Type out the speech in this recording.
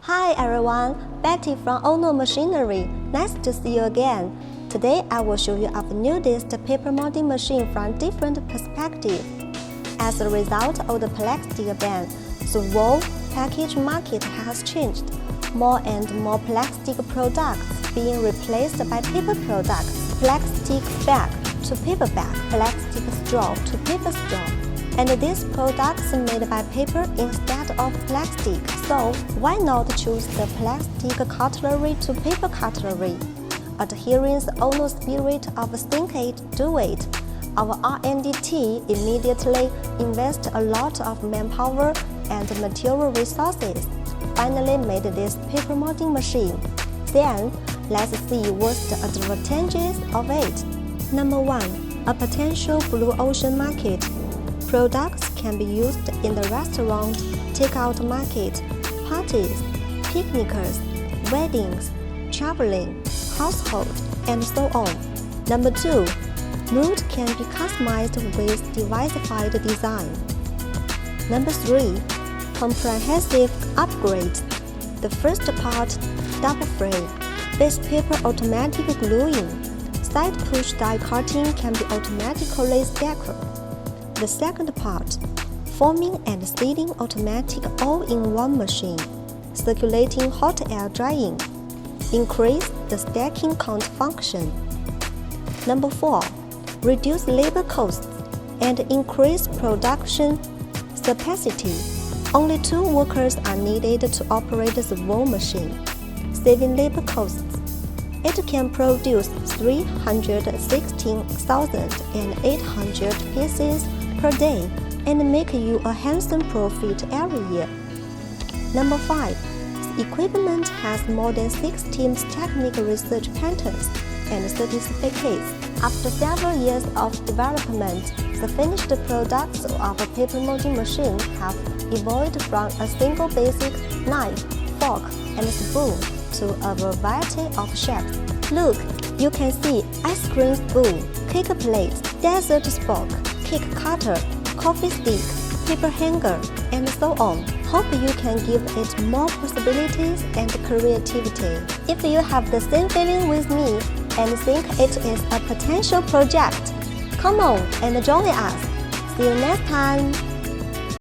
Hi everyone, Betty from Ono Machinery. Nice to see you again. Today I will show you our newest paper molding machine from different perspectives. As a result of the plastic ban, the whole package market has changed. More and more plastic products being replaced by paper products. Plastic bag to paper bag, plastic straw to paper straw. And these products made by paper instead of plastic. So why not choose the plastic cutlery to paper cutlery? Adhering the Ono spirit of think it, do it, our R&D team immediately invest a lot of manpower and material resources. Finally made this paper molding machine. Then let's see what's the advantages of it. Number 1. A potential blue ocean market. Products can be used in the restaurant, takeout market, parties, picnics, weddings, traveling, household, and so on. Number 2. Mold can be customized with diversified design. Number 3. Comprehensive upgrades. The first part, double frame, base paper automatic gluing, side push die cutting can be automatically staggered. The second part, forming and sealing automatic all-in-one machine, circulating hot air drying, increase the stacking count function. Number 4, reduce labor costs and increase production capacity. Only 2 workers are needed to operate the whole machine, saving labor costs. It can produce 316,800 pieces per day and make you a handsome profit every year. Number 5. The equipment has more than 16 technical research patents and certificates. After several years of development, the finished products of our paper molding machine have evolved from a single basic knife, fork, and spoon to a variety of shapes. Look, you can see ice cream spoon, cake plate, dessert spork, cake cutter, coffee stick, paper hanger, and so on. Hope you can give it more possibilities and creativity. If you have the same feeling with me and think it is a potential project, come on and join us. See you next time!